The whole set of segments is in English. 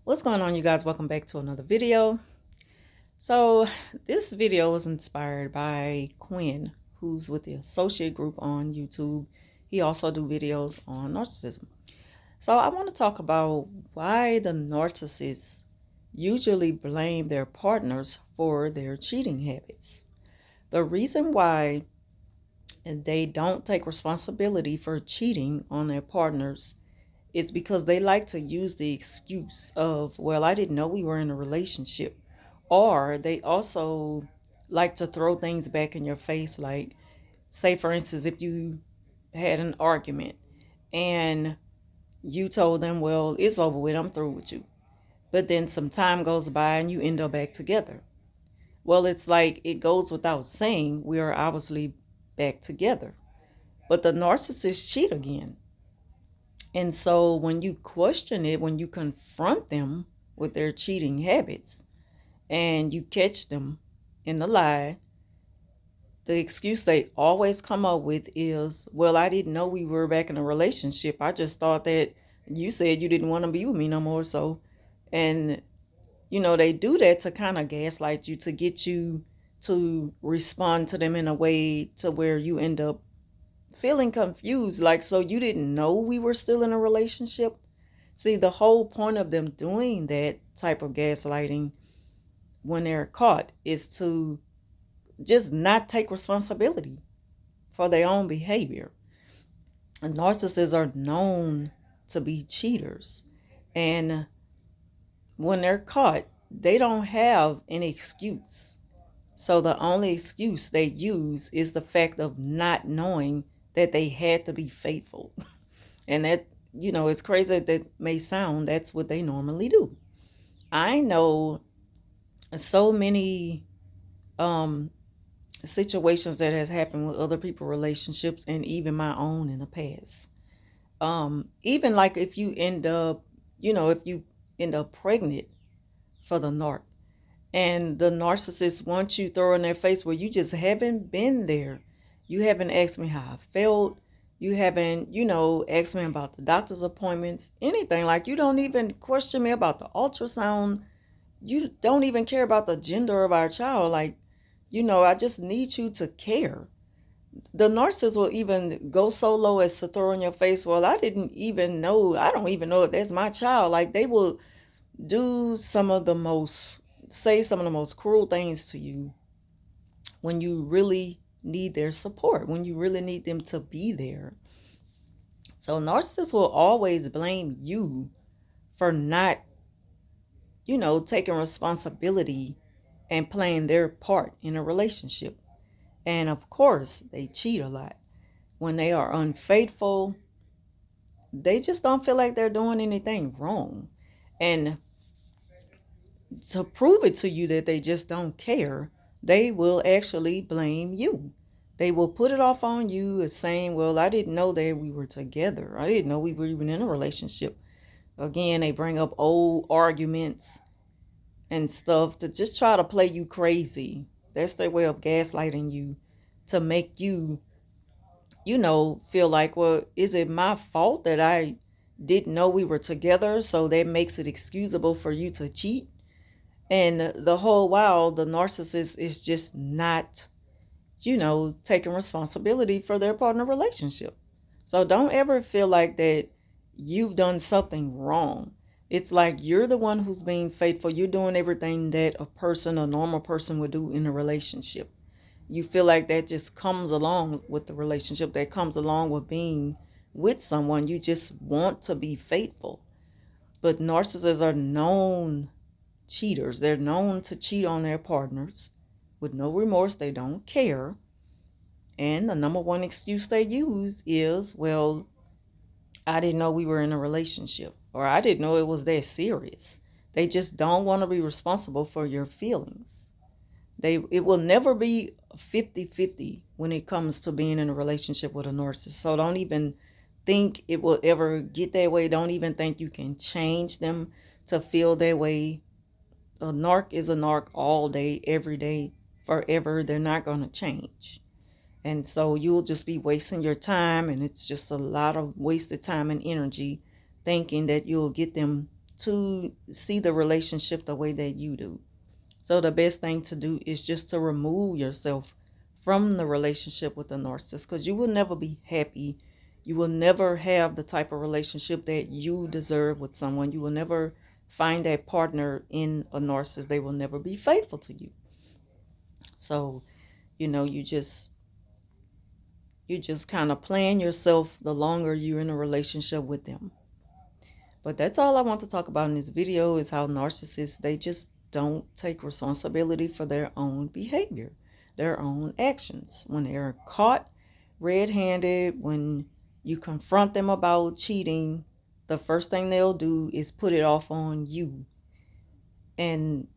What's going on, you guys? Welcome back to another video. So this video was inspired by Quinn, who's with the associate group on YouTube. He also do videos on narcissism. So I want to talk about why the narcissists usually blame their partners for their cheating habits. The reason why they don't take responsibility for cheating on their partners is because they like to use the excuse of, well, I didn't know we were in a relationship. Or they also like to throw things back in your face. Like, say, for instance, if you had an argument and you told them, well, it's over with, I'm through with you. But then some time goes by and you end up back together. Well, it's like it goes without saying we are obviously back together. But the narcissists cheat again. And so when you question it, when you confront them with their cheating habits and you catch them in the lie, the excuse they always come up with is, well, I didn't know we were back in a relationship. I just thought that you said you didn't want to be with me no more. So, and, they do that to kind of gaslight you, to get you to respond to them in a way to where you end up feeling confused. Like, so you didn't know we were still in a relationship? See, the whole point of them doing that type of gaslighting when they're caught is to just not take responsibility for their own behavior. And narcissists are known to be cheaters. And when they're caught, they don't have an excuse. So the only excuse they use is the fact of not knowing that they had to be faithful. And that, it's crazy that may sound, that's what they normally do. I know so many um situations that has happened with other people relationships and even my own in the past. Even like if you end up, if you end up pregnant for the narc, and the narcissist wants you throw in their face, well, you just haven't been there. You haven't asked me how I felt. You haven't, asked me about the doctor's appointments, anything. Like, you don't even question me about the ultrasound. You don't even care about the gender of our child. Like, I just need you to care. The narcissist will even go so low as to throw in your face, well, I didn't even know. I don't even know if that's my child. Like, they will do say some of the most cruel things to you when you really need their support, when you really need them to be there. So narcissists will always blame you for not, taking responsibility and playing their part in a relationship. And of course, they cheat a lot. When they are unfaithful, they just don't feel like they're doing anything wrong. And to prove it to you that they just don't care, they will actually blame you. They will put it off on you as saying, well, I didn't know that we were together. I didn't know we were even in a relationship. Again, they bring up old arguments and stuff to just try to play you crazy. That's their way of gaslighting you, to make you, feel like, well, is it my fault that I didn't know we were together? So that makes it excusable for you to cheat. And the whole while, the narcissist is just not, taking responsibility for their partner relationship. So don't ever feel like that you've done something wrong. It's like you're the one who's being faithful. You're doing everything that a normal person would do in a relationship. You feel like that just comes along with the relationship, that comes along with being with someone. You just want to be faithful. But narcissists are known cheaters. They're known to cheat on their partners with no remorse. They don't care. And the number one excuse they use is, well, I didn't know we were in a relationship, or I didn't know it was that serious. They just don't want to be responsible for your feelings. It will never be 50-50 when it comes to being in a relationship with a narcissist. So don't even think it will ever get that way. Don't even think you can change them to feel that way. A narc is a narc all day, every day, forever. They're not going to change. And so you'll just be wasting your time, and it's just a lot of wasted time and energy thinking that you'll get them to see the relationship the way that you do. So the best thing to do is just to remove yourself from the relationship with a narcissist, because you will never be happy. You will never have the type of relationship that you deserve with someone. You will never find that partner in a narcissist. They will never be faithful to you. So, you just kind of plan yourself the longer you're in a relationship with them. But that's all I want to talk about in this video, is how narcissists, they just don't take responsibility for their own behavior, their own actions. When they're caught red-handed, when you confront them about cheating, the first thing they'll do is put it off on you and,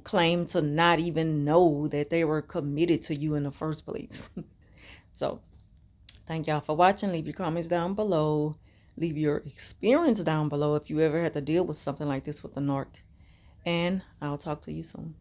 claim to not even know that they were committed to you in the first place. So, thank y'all for watching. Leave your comments down below. Leave your experience down below if you ever had to deal with something like this with the narc. And I'll talk to you soon.